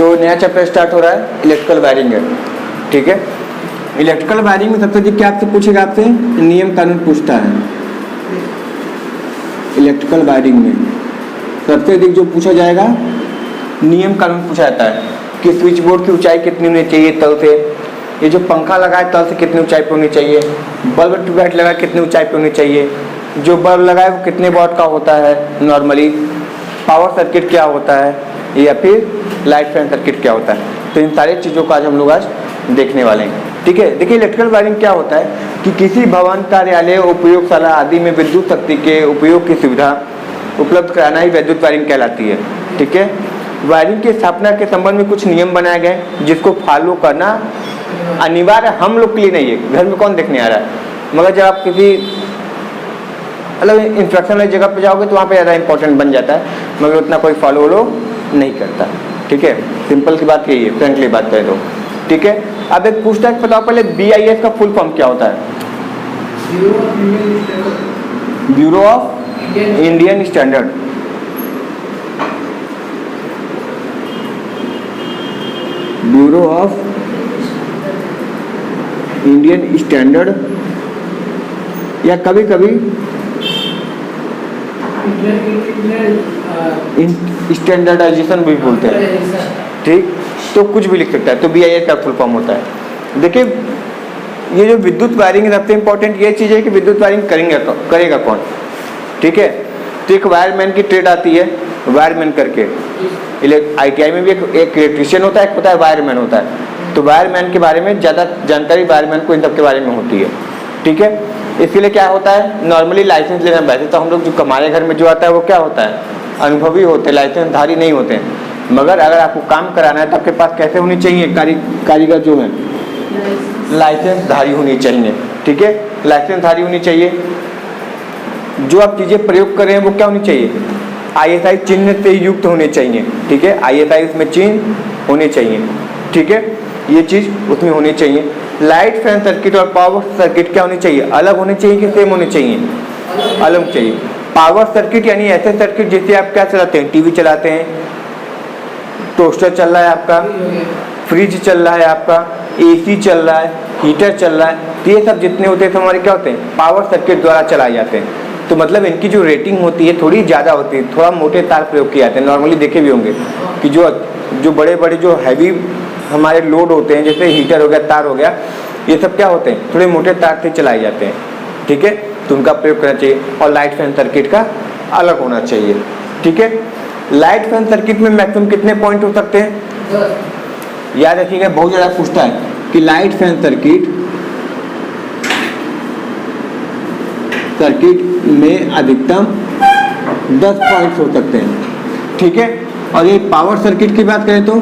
तो नया chapter start हो रहा है, इलेक्ट्रिकल वायरिंग है। ठीक है, इलेक्ट्रिकल वायरिंग में सबसे अधिक क्या आपसे पूछेगा, आपसे नियम कानून पूछता है। इलेक्ट्रिकल वायरिंग में सबसे अधिक जो पूछा जाएगा नियम कानून पूछा जाता है कि स्विच बोर्ड की ऊंचाई कितनी होनी चाहिए तल से, ये जो पंखा लगा है तल से कितनी ऊंचाई पे होनी चाहिए, बल्ब ट्यूबलाइट लगा कितनी ऊंचाई पे होनी चाहिए, जो बल्ब लगा है वो कितने वॉट का होता है नॉर्मली, पावर सर्किट क्या होता है, या फिर लाइट फैन सर्किट क्या होता है। तो इन सारी चीज़ों का हम लोग आज देखने वाले हैं। ठीक है, देखिए इलेक्ट्रिकल वायरिंग क्या होता है कि किसी भवन, कार्यालय, उपयोगशाला आदि में विद्युत शक्ति के उपयोग की सुविधा उपलब्ध कराना ही विद्युत वायरिंग कहलाती है। ठीक है, वायरिंग की स्थापना के संबंध में कुछ नियम बनाए गए जिसको फॉलो करना अनिवार्य हम लोग के लिए नहीं है। घर में कौन देखने आ रहा है, मगर जब आप किसी मतलब इंस्ट्रक्शन वाली जगह पे जाओगे तो वहाँ पे ज़्यादा इंपॉर्टेंट बन जाता है, मगर उतना कोई फॉलो नहीं करता। ठीक है, सिंपल की बात यही है, फ्रेंकली बात करें तो। ठीक है, अब एक पूछता है, बताओ पहले BIS का फुल फॉर्म क्या होता है? Bureau of Indian standard. Bureau of Indian standard, या कभी कभी स्टैंडर्डाइजेशन भी बोलते हैं। ठीक, तो कुछ भी लिख सकता है, तो BIS का फुल फॉर्म होता है। देखिए ये जो विद्युत वायरिंग है, सबसे इंपॉर्टेंट ये चीज़ है कि विद्युत वायरिंग करेगा कौन। ठीक है, तो एक वायरमैन की ट्रेड आती है, वायरमैन करके। ITI में भी एक इलेक्ट्रीशियन होता है, एक होता है वायरमैन होता है। तो वायरमैन के बारे में ज़्यादा जानकारी वायरमैन को इन सब के बारे में होती है। ठीक है, इसके लिए क्या होता है, नॉर्मली लाइसेंस लेना। वैसे तो हम लोग जो हमारे घर में जो आता है वो क्या होता है, अनुभवी होते हैं, लाइसेंसधारी नहीं होते हैं। मगर अगर आपको काम कराना है तो आपके पास कैसे होनी चाहिए, कारीगर जो है लाइसेंसधारी होनी चाहिए। ठीक है, लाइसेंसधारी होनी चाहिए। जो आप चीज़ें प्रयोग कर रहे हैं वो क्या होनी चाहिए, ISI चिन्ह से युक्त होने चाहिए। ठीक है, ISI उसमें चिन्ह होने चाहिए। ठीक है, ये चीज़ उसमें होनी चाहिए। लाइट फैन सर्किट और पावर सर्किट क्या होनी चाहिए, अलग होने चाहिए कि सेम होने चाहिए, अलग चाहिए। पावर सर्किट यानी ऐसे सर्किट जिससे आप क्या चलाते हैं, टीवी चलाते हैं, टोस्टर चल रहा है आपका, फ्रिज चल रहा है आपका, AC चल रहा है, हीटर चल रहा है, तो ये सब जितने होते हैं हमारे क्या होते हैं, पावर सर्किट द्वारा चलाए जाते हैं। तो मतलब इनकी जो रेटिंग होती है थोड़ी ज़्यादा होती है, थोड़ा मोटे तार प्रयोग किए जाते हैं। नॉर्मली देखे भी होंगे कि जो बड़े बड़े जो हैवी हमारे लोड होते हैं, जैसे हीटर हो गया, तार हो गया, ये सब क्या होते हैं, थोड़े मोटे तार से चलाए जाते हैं। ठीक है, तो उनका प्रयोग करना चाहिए। और लाइट फैन सर्किट का अलग होना चाहिए। ठीक है, लाइट फैन सर्किट में मैक्सिमम कितने पॉइंट हो सकते हैं, याद रखिएगा, बहुत ज़्यादा पूछता है कि लाइट फैन सर्किट में अधिकतम 10 पॉइंट हो सकते हैं। ठीक है, और ये पावर सर्किट की बात करें तो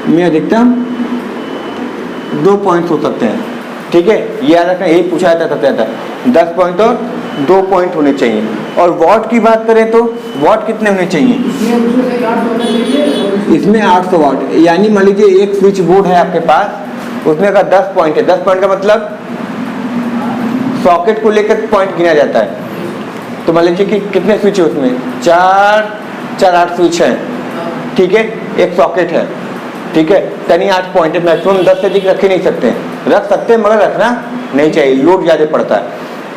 में अधिकतम 2 पॉइंट हो सकते हैं। ठीक है, ये याद रखना, यही पूछा जाता सबसे ज़्यादा, 10 पॉइंट और 2 पॉइंट होने चाहिए। और वॉट की बात करें तो वॉट कितने होने चाहिए, इसमें 800 वाट। यानी मान लीजिए एक स्विच बोर्ड है आपके पास, उसमें अगर 10 पॉइंट है, 10 पॉइंट का मतलब सॉकेट को लेकर पॉइंट गिना जाता है। तो मान लीजिए कि कितने स्विच है उसमें, 8 स्विच है। ठीक है, एक सॉकेट है। ठीक है, यानी 8 पॉइंट है। मैक्सिमम 10 से अधिक रख ही नहीं सकते हैं, रख सकते हैं मगर रखना नहीं चाहिए, लोड ज़्यादा पड़ता है।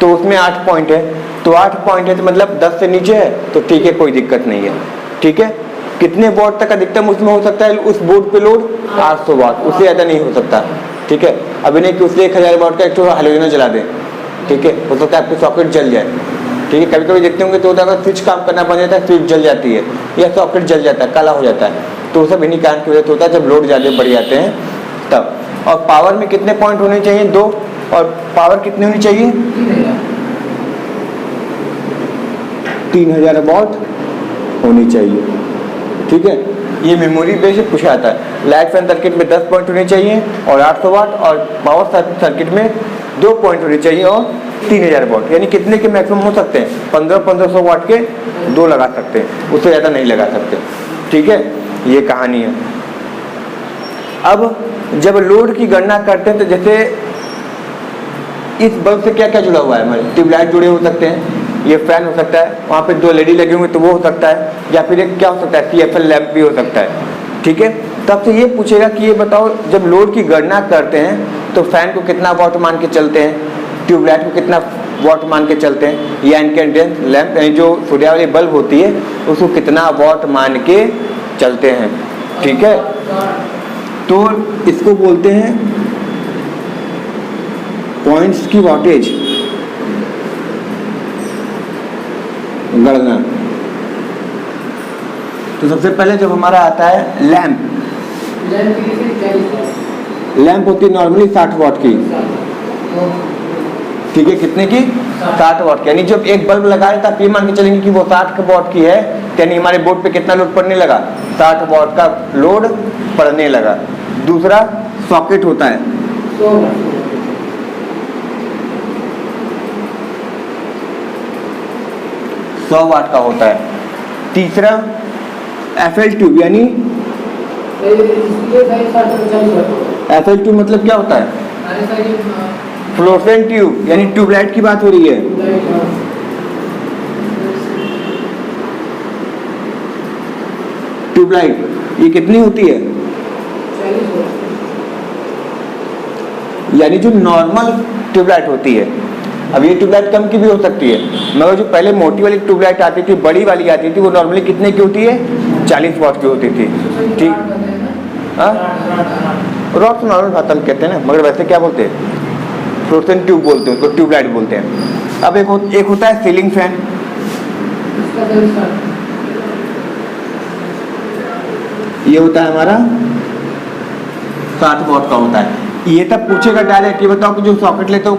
तो उसमें 8 पॉइंट है, तो 8 पॉइंट है तो मतलब 10 से नीचे है तो ठीक है, कोई दिक्कत नहीं है। ठीक है, कितने वॉट तक अधिकतम उसमें हो सकता है, उस बोर्ड पे लोड 800 वाट, उससे ज़्यादा नहीं हो सकता। ठीक है, अभी नहीं कि उससे 1000 वाट का एक तो हाइलोजन जला दें। ठीक है, हो सकता है आपकी सॉकेट जल जाए। ठीक है, कभी कभी देखते होंगे तो अगर स्विच काम करना बंद जाता है, स्विच जल जाती है या सॉकेट जल जाता है, काला हो जाता है। तो सब इन्हीं कारण की वजह से होता है, जब लोड ज़्यादा बढ़ जाते हैं तब। और पावर में कितने पॉइंट होने चाहिए, 2। और पावर कितनी होनी चाहिए, 3000 वाट होनी चाहिए। ठीक है, ये मेमोरी बेस से पूछा जाता है। लाइट फैन सर्किट में 10 पॉइंट होने चाहिए और 800 वाट, और पावर सर्किट में 2 पॉइंट होने चाहिए और 3000 वाट। यानी कितने के मैक्सिमम हो सकते हैं, 1500 वाट के 2 लगा सकते हैं, उससे ज़्यादा नहीं लगा सकते। ठीक है, ये कहानी है। अब जब लोड की गणना करते हैं तो जैसे इस बल्ब से क्या क्या जुड़ा हुआ है, हमारे ट्यूबलाइट जुड़े हो सकते हैं, ये फैन हो सकता है, वहाँ पे 2 LED लगे होंगे तो वो हो सकता है, या फिर एक क्या हो सकता है CFL लैंप भी हो सकता है। ठीक है, तब से ये पूछेगा कि ये बताओ जब लोड की गणना करते हैं तो फैन को कितना वाट मान के चलते हैं, ट्यूबलाइट को कितना वाट मान के चलते हैं, या इनकैंडेसेंट लैंप जो सूर्य वाली बल्ब होती है उसको कितना वाट मान के चलते हैं। ठीक है, तो इसको बोलते हैं पॉइंट्स की वाटेज गणना। तो सबसे पहले जब हमारा आता है लैंप होती है नॉर्मली 60 वाट की। ठीक है, कितने की? 60 वाट की। यानी जब एक बल्ब लगाया था आप ये मान के चलेंगे कि वो 60 वाट की है, यानी हमारे बोर्ड पे कितना लोड पड़ने लगा? 60 वाट का लोड पड़ने लगा। दूसरा सॉकेट होता है 100 वाट का होता है। तीसरा FL ट्यूब, यानी FL ट्यूब मतलब क्या होता है? फ्लोरेसेंट ट्यूब, यानी ट्यूबलाइट की बात हो रही है। ट्यूबलाइट ये कितनी होती है? यानी जो नॉर्मल ट्यूबलाइट होती है। अब ये ट्यूबलाइट कम की भी हो सकती है, मगर जो पहले मोटी वाली ट्यूबलाइट आती थी, बड़ी वाली आती थी, वो नॉर्मली कितने की होती है? 40 वाट की होती थी। ठीक, रॉड तो नॉर्मल भाषा में कहते हैं ना, मगर वैसे क्या बोलते हैं? फ्लोरेसेंट ट्यूब बोलते हैं उसको, ट्यूबलाइट बोलते हैं। अब एक होता है सीलिंग फैन। ये होता है हमारा 60 वाट का होता है। ये तब पूछेगा डायरेक्ट, ये बताओ कि जो सॉकेट लेते हो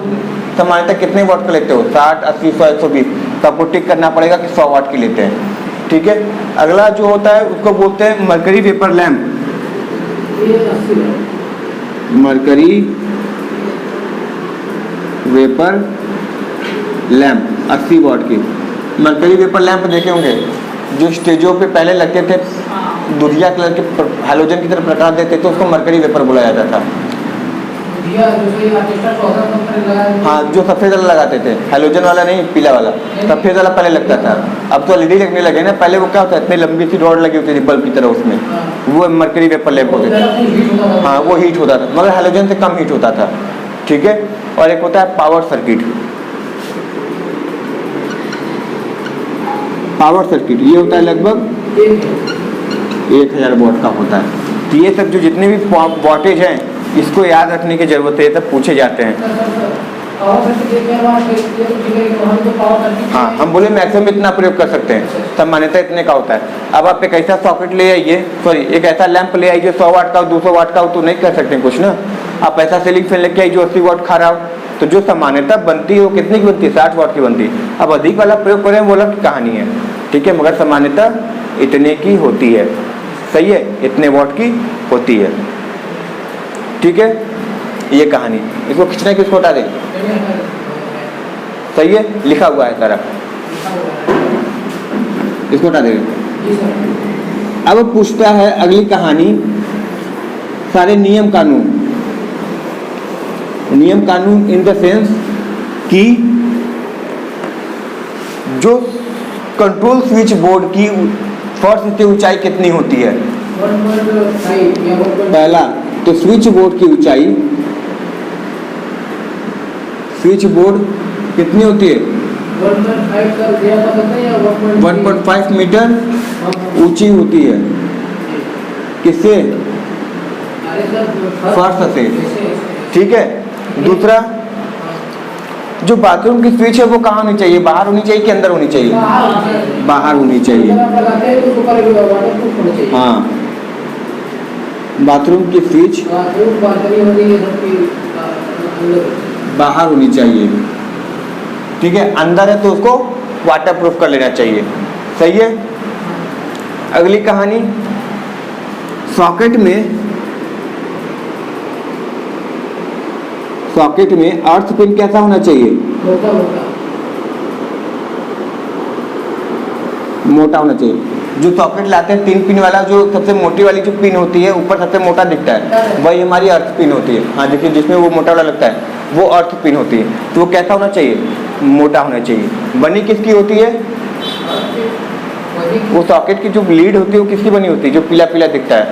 सामान्यतः कितने वाट का लेते हो? 60, 80, 100, 120। तो आपको टिक करना पड़ेगा कि 100 वाट की लेते हैं। ठीक है, अगला जो होता है उसको बोलते हैं mercury vapour lamp. Mercury vapour lamp 80 वाट की। मरकरी वेपर लैंप देखे होंगे जो स्टेजों पे पहले लगते थे, दुधिया कलर के हैलोजन की तरह प्रकाश देते थे, उसको मरकरी वेपर बुलाया जाता था। हाँ, जो सफेद वाला लगाते थे, हैलोजन वाला नहीं, पीला वाला, सफेद वाला पहले लगता था। अब तो LED लगने लगे ना, पहले वो क्या होता है, इतनी लंबी सी रॉड लगी होती थी बल्ब की तरह, उसमें वो मरकरी वेपर लैंप होते थे। हाँ, वो हीट होता था, मगर हैलोजन से कम हीट होता था। ठीक है, और एक होता है पावर सर्किट। पावर सर्किट ये होता है लगभग 1000 वाट का होता है। तो ये सब जो जितने भी वाटेज हैं इसको याद रखने की जरूरत है, सब पूछे जाते हैं। हाँ, हम बोले मैक्सिमम इतना प्रयोग कर सकते हैं, सामान्यतः इतने का होता है। अब आप एक ऐसा सॉकेट ले आइए, सॉरी एक ऐसा लैंप ले आइए 100 वाट का, 200 वाट का हो तो नहीं कर सकते कुछ ना। आप ऐसा सीलिंग फैन लेके आइए जो 80 वाट खा रहा हो, तो जो सामान्यतः बनती है वो कितनी की बनती है? 60 वाट की बनती है। अब अधिक वाला प्रयोग करें वो अलग कहानी है। ठीक है, मगर सामान्यतः इतने की होती है। सही है, इतने वाट की होती है। ठीक है, ये कहानी। इसको खींचना किसको हटा दें? सही है, लिखा हुआ है सारा, इसको हटा देंगे। अब पूछता है अगली कहानी, सारे नियम कानून। नियम कानून इन द सेंस कि जो कंट्रोल स्विच बोर्ड की फर्श से ऊंचाई कितनी होती है? 1.5। पहला तो स्विच बोर्ड की ऊंचाई, स्विच बोर्ड कितनी होती है? 1.5 मीटर ऊंची होती है। किससे? फर्श से। ठीक है, दूसरा जो बाथरूम की स्विच है वो कहाँ होनी चाहिए? बाहर होनी चाहिए कि अंदर होनी चाहिए? बाहर होनी चाहिए। हाँ, बाथरूम की स्विच बाहर होनी चाहिए। ठीक है, अंदर है तो उसको वाटर प्रूफ कर लेना चाहिए। सही है। अगली कहानी, सॉकेट में अर्थ पिन कैसा होना चाहिए? मोटा होना चाहिए। जो सॉकेट लाते हैं 3 पिन वाला, जो सबसे मोटी वाली जो पिन होती है ऊपर सबसे मोटा दिखता है, वही हमारी अर्थ पिन होती है। हाँ, देखिए जिसमें वो मोटा वाला लगता है वो अर्थ पिन होती है। तो वो कैसा होना चाहिए? मोटा होना चाहिए। बनी किसकी होती है? वो सॉकेट की जो लीड होती है वो किसकी बनी होती है? जो पीला पीला दिखता है,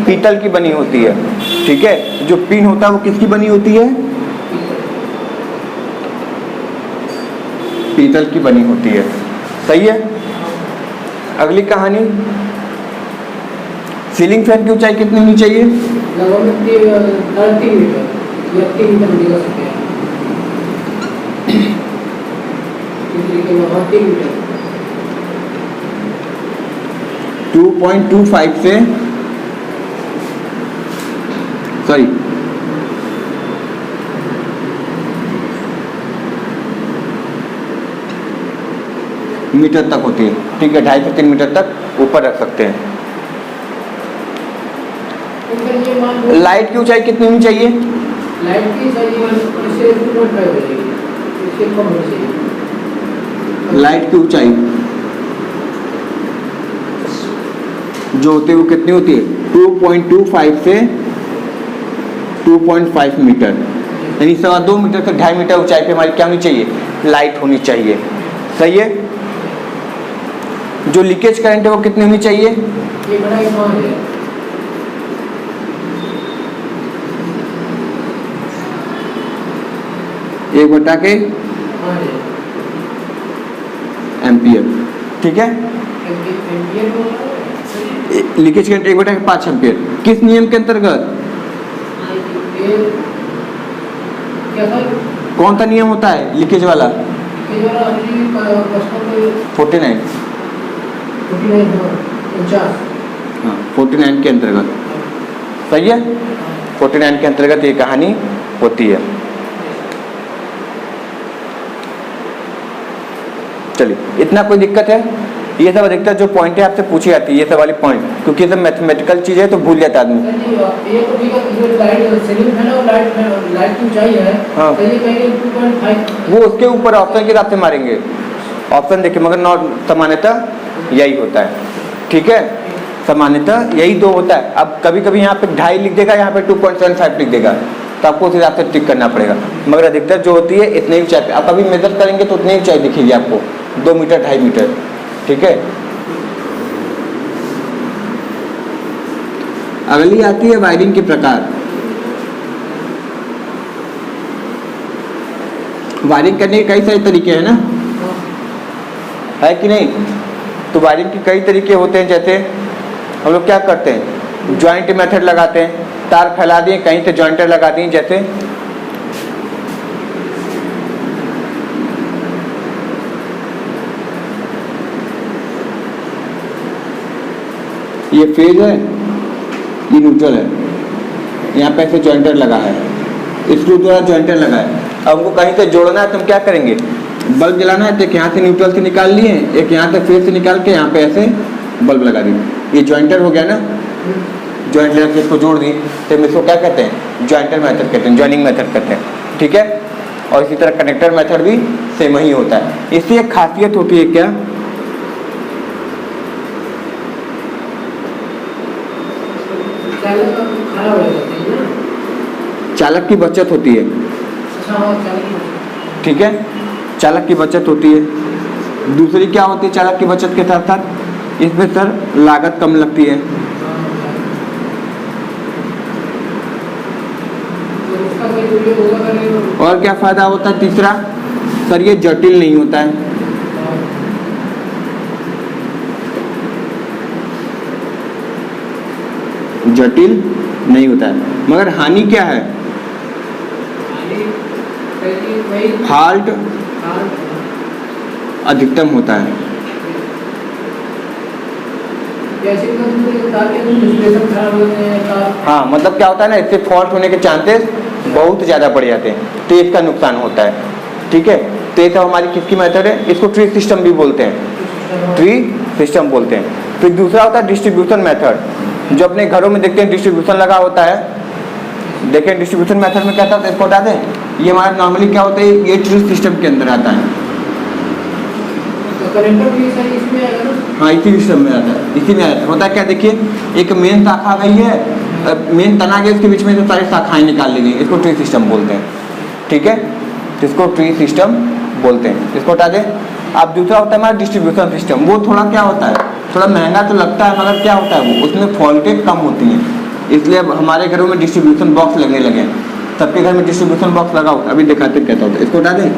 पीतल की बनी होती है। ठीक है, जो पिन होता है वो किसकी बनी होती है? पीतल की बनी होती है। सही है। अगली कहानी, सीलिंग फैन की ऊंचाई कितनी होनी चाहिए? लगभग 3 मीटर या 3 मीटर दिखा सकते हैं। 3 मीटर 2.25 से सॉरी मीटर तक होती है। ठीक है, 2.5 से 3 मीटर तक ऊपर रख सकते हैं। लाइट की ऊंचाई कितनी होनी चाहिए? लाइट की इससे 2.5 हो जाएगी, इससे कम होनी चाहिए। लाइट की ऊंचाई जो होती है वो कितनी होती है? 2.25 से 2.5 मीटर, यानी 2.25 मीटर से 2.5 मीटर ऊंचाई पे हमारी क्या होनी चाहिए? लाइट होनी चाहिए। सही है। जो लीकेज करंट है वो कितनी होनी चाहिए? ये बड़ा ही मान है। एक बटा के एम्पियर। ठीक है, लीकेज करंट 1/5 एम्पियर। किस नियम के अंतर्गत? कौन सा नियम होता है लीकेज वाला? 49। हाँ, 49 के अंतर्गत। सही है, 49 के अंतर्गत ये कहानी होती है। चलिए, इतना कोई दिक्कत है? ये सब अधिकतर जो पॉइंट है आपसे पूछी जाती है, ये सब वाली पॉइंट, क्योंकि ये सब मैथमेटिकल चीज है तो भूल जाता आदमी। ये तो ठीक है, जो लाइट सीलिंग फैन और लाइट की ऊंचाई है, हाँ, तो ये कहेंगे 2.5, वो उसके ऊपर ऑप्शन के हिसाब से मारेंगे। ऑप्शन देखिए, मगर नॉट सामान्यतः यही होता है। ठीक है, सामान्यतः यही 2 होता है। अब कभी कभी यहाँ पे 2.5 लिख देगा, यहाँ पे 2.75 लिख देगा, तो आपको उस हिसाब से टिक करना पड़ेगा। मगर अधिकतर जो होती है इतने ही ऊंचाई पे, आप अभी मेजर करेंगे तो उतनी ऊंचाई दिखेगी आपको, 2 मीटर 2.5 मीटर। ठीक है, अगली आती है वायरिंग के प्रकार। वायरिंग करने के कई सारे तरीके हैं ना, है कि नहीं? तो वायरिंग के कई तरीके होते हैं। जैसे हम लोग क्या करते हैं, जॉइंट मेथड लगाते हैं, तार फैला दिए, कहीं से जॉइंटर लगा दिए। जैसे ये फेज है, ये न्यूट्रल है, यहाँ पे ऐसे जॉइंटर लगा है, स्क्रू द्वारा जॉइंटर लगा है। अब हमको कहीं से जोड़ना है तो हम क्या करेंगे? बल्ब जलाना है तो एक यहाँ से न्यूट्रल से निकाल लिए, एक यहाँ से फेज से निकाल के यहाँ पे ऐसे बल्ब लगा दिए। ये जॉइंटर हो गया ना, जॉइंट लगा के इसको जोड़ दिए, तो हम इसको क्या कहते हैं? जॉइंटर मेथड कहते हैं, जॉइनिंग मेथड कहते हैं। ठीक है, और इसी तरह कनेक्टर मेथड भी सेम ही होता है। इसकी एक खासियत होती है क्या? चालक की बचत होती है। ठीक है, चालक की बचत होती है। दूसरी क्या होती है चालक की बचत के साथ साथ? इसमें सर लागत कम लगती है। और क्या फायदा होता है? तीसरा सर, ये जटिल नहीं होता है। जटिल नहीं होता है। मगर हानि क्या है? फॉल्ट अधिकतम होता है। हाँ, मतलब क्या होता है ना, इससे फॉल्ट होने के चांसेस बहुत ज़्यादा बढ़ जाते हैं, तो इसका नुकसान होता है। ठीक है, तो ये सब हमारी किसकी मेथड है? इसको ट्री सिस्टम भी बोलते हैं, ट्री सिस्टम बोलते हैं। फिर दूसरा होता है डिस्ट्रीब्यूशन मेथड, जो अपने घरों में देखते हैं डिस्ट्रीब्यूशन लगा होता है। देखें डिस्ट्रीब्यूशन मेथड में क्या था, इसको बता दें। ये हमारा नॉर्मली क्या होता है, ये ट्री सिस्टम के अंदर आता है। हाँ, इसी सिस्टम में आता है, इसी में आता है। होता है क्या, देखिए एक मेन शाखा गई है मेन तना के इसके बीच में तो सारी शाखाएं निकाल ली गई, इसको ट्री सिस्टम बोलते हैं। ठीक है, तो इसको ट्री सिस्टम बोलते हैं, इसको हटा दें। अब दूसरा होता है हमारा डिस्ट्रीब्यूशन सिस्टम। वो थोड़ा क्या होता है, थोड़ा महंगा तो लगता है, मगर क्या होता है वो, उसमें फॉल्टेज कम होती हैं, इसलिए अब हमारे घरों में डिस्ट्रीब्यूशन बॉक्स लगने लगे हैं। सबके घर में डिस्ट्रीब्यूशन बॉक्स लगा होता है, अभी दिखाते कहता होता है, इसको हटा दें।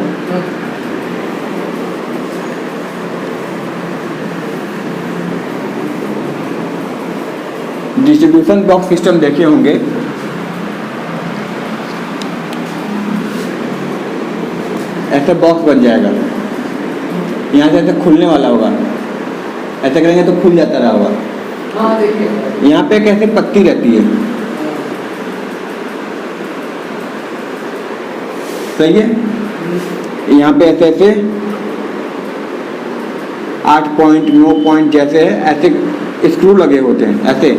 डिस्ट्रीब्यूशन बॉक्स सिस्टम देखे होंगे, ऐसा बॉक्स बन जाएगा, यहाँ से ऐसे खुलने वाला होगा, ऐसा करेंगे तो खुल जाता रहा होगा। हाँ देखिए, यहाँ पे कैसे पत्ती रहती है, सही है। यहाँ पे ऐसे ऐसे 8 पॉइंट 9 पॉइंट जैसे है, ऐसे स्क्रू लगे होते हैं ऐसे।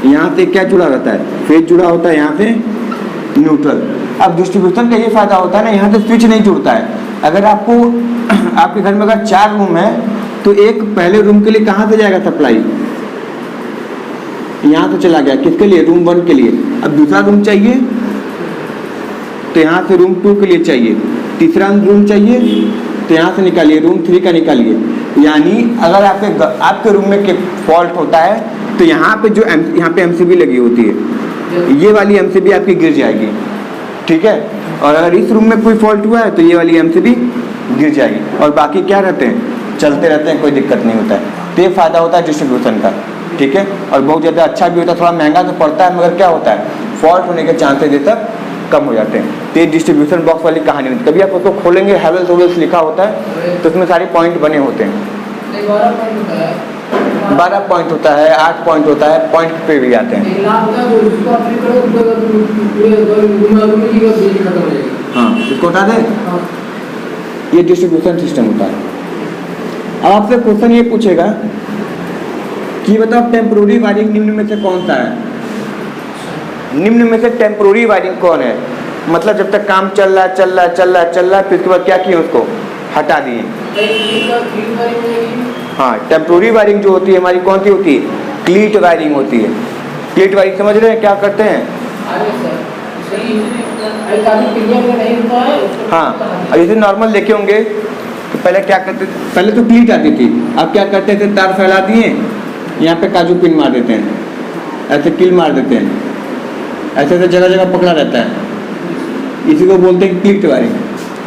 यहाँ से क्या जुड़ा रहता है, फेज जुड़ा होता है, यहाँ से न्यूट्रल। अब डिस्ट्रीब्यूशन का ये फायदा होता है ना, यहाँ से स्विच नहीं जुड़ता है। अगर आपको आपके घर में अगर 4 रूम है तो एक पहले रूम के लिए कहाँ से जाएगा सप्लाई, यहाँ से चला गया, किसके लिए, रूम 1 के लिए। अब दूसरा रूम चाहिए तो यहाँ से रूम 2 के लिए चाहिए, तीसरा रूम चाहिए तो यहाँ से निकालिए, रूम 3 का निकालिए। यानी अगर आपके रूम में फॉल्ट होता है तो यहाँ पे जो यहाँ पे एमसीबी लगी होती है, ये वाली एमसीबी आपकी गिर जाएगी। ठीक है, और अगर इस रूम में कोई फॉल्ट हुआ है तो ये वाली एमसीबी गिर जाएगी, और बाकी क्या रहते हैं, चलते रहते हैं, कोई दिक्कत नहीं होता है। तो ये फायदा होता है डिस्ट्रीब्यूशन का। ठीक है, और बहुत ज़्यादा अच्छा भी होता है, थोड़ा महंगा तो पड़ता है, मगर क्या होता है, फॉल्ट होने के चांसेस ये तक कम हो जाते हैं। तो ये डिस्ट्रीब्यूशन बॉक्स वाली कहानी होती है। कभी आप उसको खोलेंगे, हैवेल्स होवेल्स लिखा होता है, तो उसमें सारे पॉइंट बने होते हैं। 12 पॉइंट होता है, 8 पॉइंट होता है, पॉइंट पे भी आते हैं। हाँ, इसको हटा दें। ये डिस्ट्रीब्यूशन सिस्टम होता है। अब आपसे क्वेश्चन ये पूछेगा कि बताओ टेम्पोररी वायरिंग निम्न में से कौन सा है। निम्न में से टेम्पोररी वायरिंग कौन है, मतलब जब तक काम चल रहा फिर उसके बाद क्या किए, उसको हटा दिए। हाँ, टेम्पोररी वायरिंग जो होती है हमारी कौन सी होती है, क्लीट वायरिंग होती है। क्लीट वायरिंग समझ रहे हैं क्या करते हैं। हाँ, अब जैसे नॉर्मल देखे होंगे तो पहले क्या करते, पहले तो क्लीट आती थी, अब क्या करते थे, तार फैला दिए, यहाँ पे काजू पिन मार देते हैं, ऐसे कील मार देते हैं, ऐसे ऐसे जगह जगह पकड़ा रहता है, इसी को बोलते हैं क्लीट वायरिंग।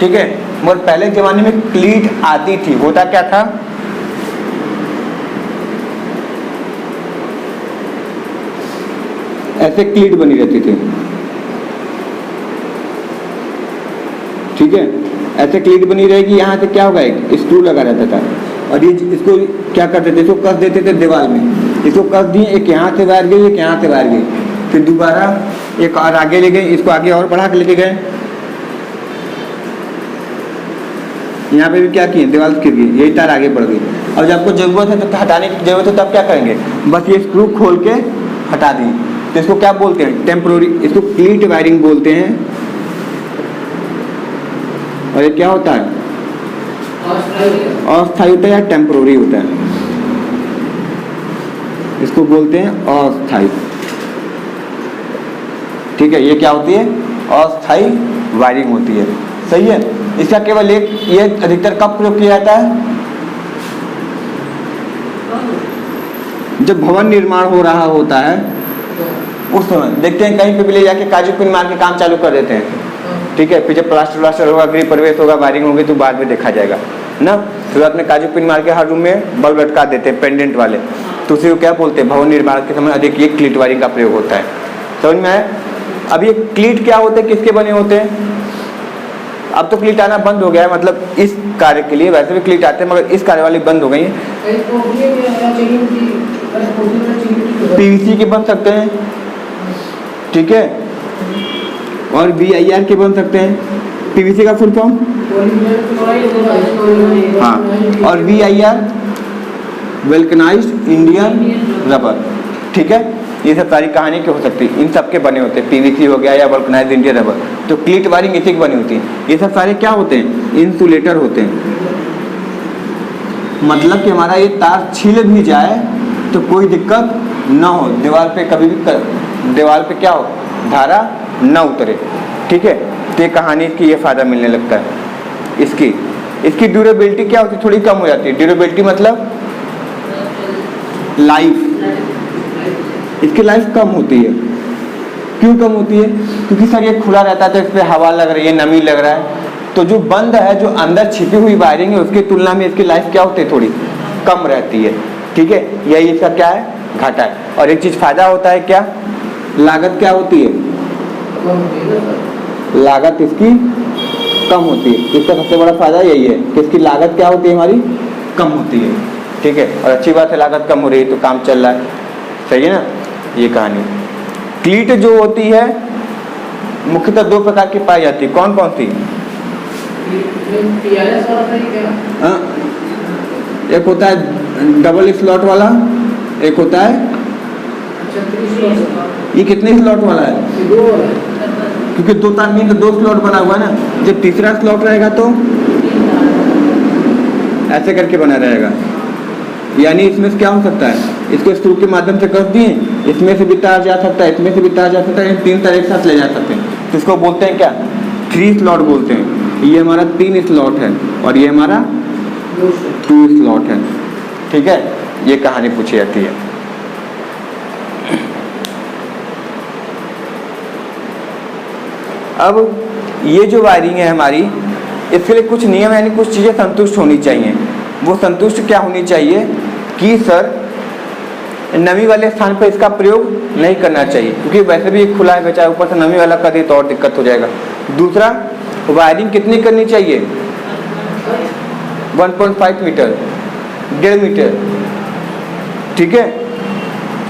ठीक है, मगर पहले जमाने में क्लीट आती थी, होता क्या था, ऐसे क्लीट बनी रहती थी। ठीक है, ऐसे क्लीट बनी रहेगी, यहाँ से क्या होगा, एक स्क्रू लगा रहता था, और ये इसको क्या करते थे, इसको कस देते थे दीवार में, इसको कस दिए, एक यहाँ से वायर गई, एक यहाँ से वायर गई, फिर दोबारा एक और आगे ले गए, इसको आगे और बढ़ा के लेके गए, यहाँ पे भी क्या किए, दीवार गिर गई, यही तार आगे बढ़ गई। अब जब आपको जरूरत है तो हटाने की जरूरत है, तब क्या करेंगे, बस ये स्क्रू खोल के हटा दिए। तो इसको क्या बोलते हैं, टेम्पोररी, इसको क्लीट वायरिंग बोलते हैं। और ये क्या होता है, अस्थायी होता है या टेम्पोररी होता है, इसको बोलते हैं अस्थायी। ठीक है, ये क्या होती है, अस्थायी वायरिंग होती है। सही है, इसका केवल एक, ये अधिकतर कब प्रयोग किया जाता है, जब भवन निर्माण हो रहा होता है उस समय। देखते हैं कहीं पे भी ले जाके काजू पिन मार के काम चालू कर देते हैं। ठीक है, फिर जब प्लास्टर होगा, गृह प्रवेश होगा, वायरिंग होगी, तो बाद में देखा जाएगा ना। शुरुआत में काजू पिन मार के हर रूम में बल्ब लटका देते हैं, पेंडेंट वाले, तो उसे क्या बोलते हैं, भवन निर्माण के समय अधिक ये क्लीट वायरिंग का प्रयोग होता है। समझ में आया। अब ये क्लीट क्या होते हैं, किसके बने होते हैं, अब तो क्लीट आना बंद हो गया है, मतलब इस कार्य के लिए, वैसे भी क्लीट आते हैं मगर इस कार्य वाली बंद हो गई है। पीवीसी के बन सकते हैं, ठीक है, और VIR के बन सकते हैं। पीवीसी का फुल फॉर्म, हाँ, और VIR वल्कनाइज्ड इंडियन रबर। ठीक है, ये सब सारी कहानी की हो सकती है, इन सब के बने होते हैं, पीवीसी हो गया या वल्कनाइज्ड इंडियन रबर। तो क्लीट वायरिंग इसी की बनी होती है। ये सब सारे क्या होते हैं, इंसुलेटर होते हैं, मतलब कि हमारा ये तार छिल भी जाए तो कोई दिक्कत ना हो, दीवार पे कभी भी दीवार पे क्या हो, धारा न उतरे। ठीक है, तो ये कहानी की ये फ़ायदा मिलने लगता है। इसकी ड्यूरेबिलिटी क्या होती है, थोड़ी कम हो जाती है। ड्यूरेबिलिटी मतलब लाइफ, इसकी लाइफ कम होती है। क्यों कम होती है? क्योंकि सर ये खुला रहता है तो इस पर हवा लग रही है, नमी लग रहा है, तो जो बंद है, जो अंदर छिपी हुई वायरिंग है, उसकी तुलना में इसकी लाइफ क्या होती है, थोड़ी कम रहती है। ठीक है, यही इसका क्या है, घाटा है। और एक चीज़ फायदा होता है क्या, लागत क्या होती है, लागत इसकी कम होती है। इसका सबसे बड़ा फायदा यही है कि इसकी लागत क्या होती है, हमारी कम होती है। ठीक है, और अच्छी बात है, लागत कम हो रही है तो काम चल रहा है, सही है ना। ये कहानी क्लीट जो होती है मुख्यतः दो प्रकार की पाई जाती है। कौन कौन सी? हाँ, एक होता है डबल स्लॉट वाला, एक होता है, ये कितने स्लॉट वाला है, क्योंकि दो तार में तो दो स्लॉट बना हुआ है ना। जब तीसरा स्लॉट रहेगा तो ऐसे करके बना रहेगा, यानी इसमें से क्या हो सकता है, इसको स्क्रू के माध्यम से कस दिए, इसमें से भी तार जा सकता है, इसमें से भी तार जा सकता है, तीन तार एक साथ ले जा सकते हैं। तो इसको बोलते हैं क्या, 3 स्लॉट बोलते हैं। ये हमारा 3 स्लॉट है और ये हमारा 2 स्लॉट है। ठीक है, ये कहानी पूछी जाती है। अब ये जो वायरिंग है हमारी, इसके लिए कुछ नियम यानी कुछ चीज़ें संतुष्ट होनी चाहिए। वो संतुष्ट क्या होनी चाहिए कि सर नमी वाले स्थान पर इसका प्रयोग नहीं करना चाहिए, क्योंकि वैसे भी खुला है बेचारा, ऊपर से नमी वाला कर दे तो और दिक्कत हो जाएगा। दूसरा, वायरिंग कितनी करनी चाहिए, 1.5 मीटर, 1.5 मीटर। ठीक है,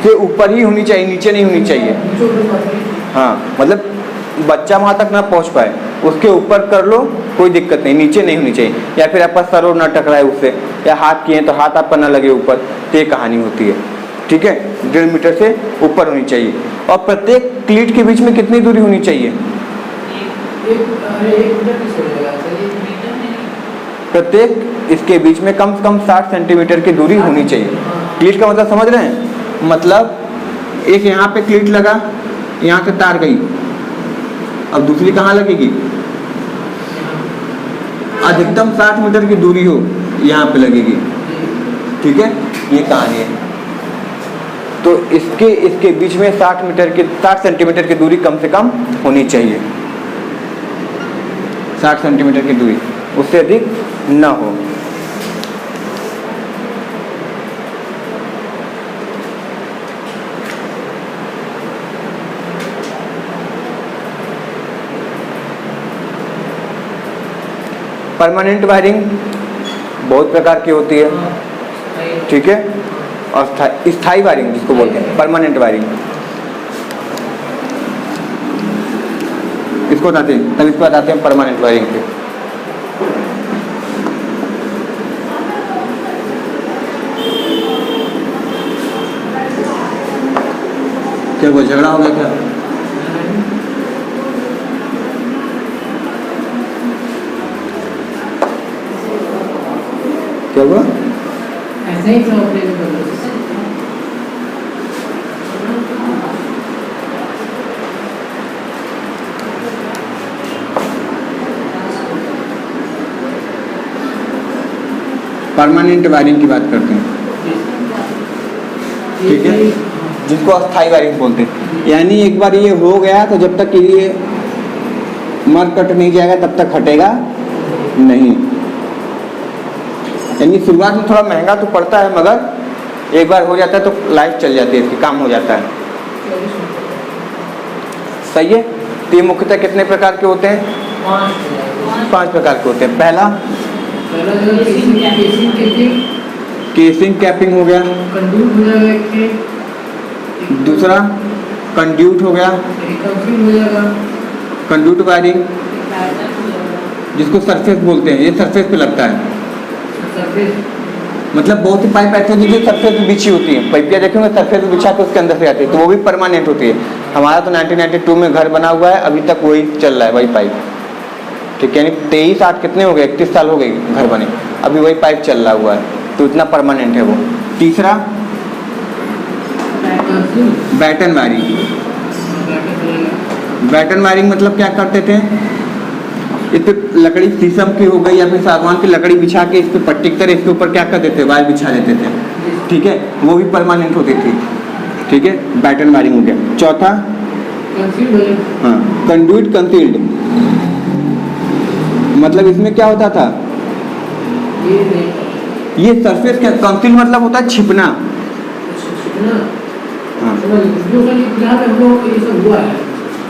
से ऊपर ही होनी चाहिए, नीचे नहीं होनी चाहिए। हाँ, मतलब बच्चा वहाँ तक ना पहुँच पाए, उसके ऊपर कर लो कोई दिक्कत नहीं, नीचे नहीं होनी चाहिए। या फिर आपका सर और ना टकराए उससे, या हाथ किए तो हाथ आपका ना लगे ऊपर, तो ये कहानी होती है। ठीक है, 1.5 मीटर से ऊपर होनी चाहिए। और प्रत्येक क्लीट के बीच में कितनी दूरी होनी चाहिए, प्रत्येक इसके बीच में कम से कम 60 सेंटीमीटर की दूरी होनी चाहिए। क्लीट का मतलब समझ रहे हैं, मतलब एक यहाँ पे क्लीट लगा, यहाँ से तार गई, अब दूसरी कहाँ लगेगी, अधिकतम 60 मीटर की दूरी हो, यहाँ पे लगेगी। ठीक है, ये कहानी है। तो इसके बीच में 60 सेंटीमीटर की दूरी कम से कम होनी चाहिए, 60 सेंटीमीटर की दूरी, उससे अधिक न हो। परमानेंट वायरिंग बहुत प्रकार की होती है। ठीक है, और स्थायी वायरिंग जिसको बोलते हैं, परमानेंट वायरिंग इसको बताते हैं, तब इसको बताते हैं परमानेंट वायरिंग के। क्या वो झगड़ा हो गया क्या? क्या हुआ? ऐसे ही सब परमानेंट वायरिंग की बात करते हैं। ठीक है, जिसको अस्थायी वायरिंग बोलते हैं। यानी एक बार ये हो गया तो जब तक ये मर कट नहीं जाएगा तब तक हटेगा नहीं। यानी शुरुआत में थोड़ा महंगा तो पड़ता है, मगर एक बार हो जाता है तो लाइफ चल जाती है, इसकी काम हो जाता है। सही है। तो ये मुख्यतः कितने प्रकार के होते हैं? 5 प्रकार के होते हैं। पहला केसिंग कैपिंग हो गया, दूसरा कंड्यूट हो गया, कंड्यूट वायरिंग जिसको सरफेस बोलते हैं, ये सरफेस पे लगता है। मतलब बहुत ही पाइप ऐसे होती है जो सरफेस पे बिछी होती है, पाइपिया देखेंगे सरफेस पे बिछा के उसके अंदर से आती है, तो वो भी परमानेंट होती है। हमारा तो 1992 में घर बना हुआ है, अभी तक वही चल रहा है, वही पाइप। ठीक है, यानी 23-8 कितने हो गए, 31 साल हो गए घर बने, अभी वही पाइप चल रहा हुआ है, तो इतना परमानेंट है वो। तीसरा बैटन वायरिंग, बैटन वायरिंग मतलब क्या करते थे, इस पे लकड़ी शीशम की हो गई या फिर सागवान की लकड़ी बिछा के इस पे पट्टी की तरह इसके ऊपर क्या कर देते, वायर बिछा देते थे, ठीक है, वो भी परमानेंट होती थी, ठीक है, बैटन वायरिंग हो गया। चौथा हाँ कंडुइट कंसील्ड, मतलब इसमें क्या होता था, ये सरफेस क्या, कंसील मतलब होता है छिपना, हाँ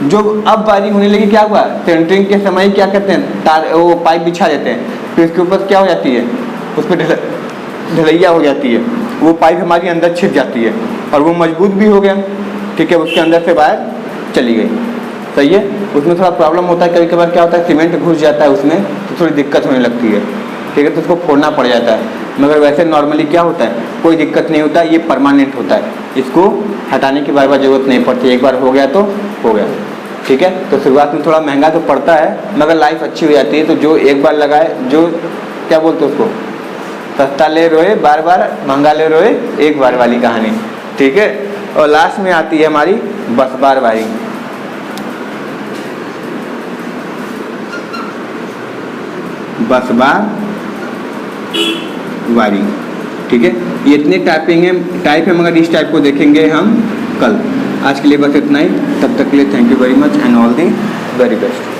जो अब वायरिंग होने लगी क्या हुआ, सेंटरिंग के समय क्या करते हैं, तार वो पाइप बिछा देते हैं, फिर इसके ऊपर क्या हो जाती है, उस पर ढलैया हो जाती है, वो पाइप हमारी अंदर छिप जाती है और वो मजबूत भी हो गया, ठीक है, उसके अंदर से वायर चली गई, सही है। उसमें थोड़ा प्रॉब्लम होता है, कभी कभार क्या होता है सीमेंट घुस जाता है उसमें तो थोड़ी दिक्कत होने लगती है, ठीक है, तो उसको फोड़ना पड़ जाता है, मगर वैसे नॉर्मली क्या होता है, कोई दिक्कत नहीं होता, ये परमानेंट होता है, इसको हटाने की बार बार ज़रूरत नहीं पड़ती, एक बार हो गया तो हो गया, ठीक है। तो शुरुआत में थोड़ा महंगा तो पड़ता है मगर लाइफ अच्छी हो जाती है, तो जो एक बार लगाए, जो क्या बोलते हैं उसको, सस्ता ले रोए बार बार, महंगा ले रोए एक बार वाली कहानी, ठीक है। और लास्ट में आती है हमारी बस बार वायरिंग, बस बार वायरिंग, ठीक है। ये इतने टाइप है मगर इस टाइप को देखेंगे हम कल। आज के लिए बस इतना ही, तब तक के लिए thank you very much and all the very best.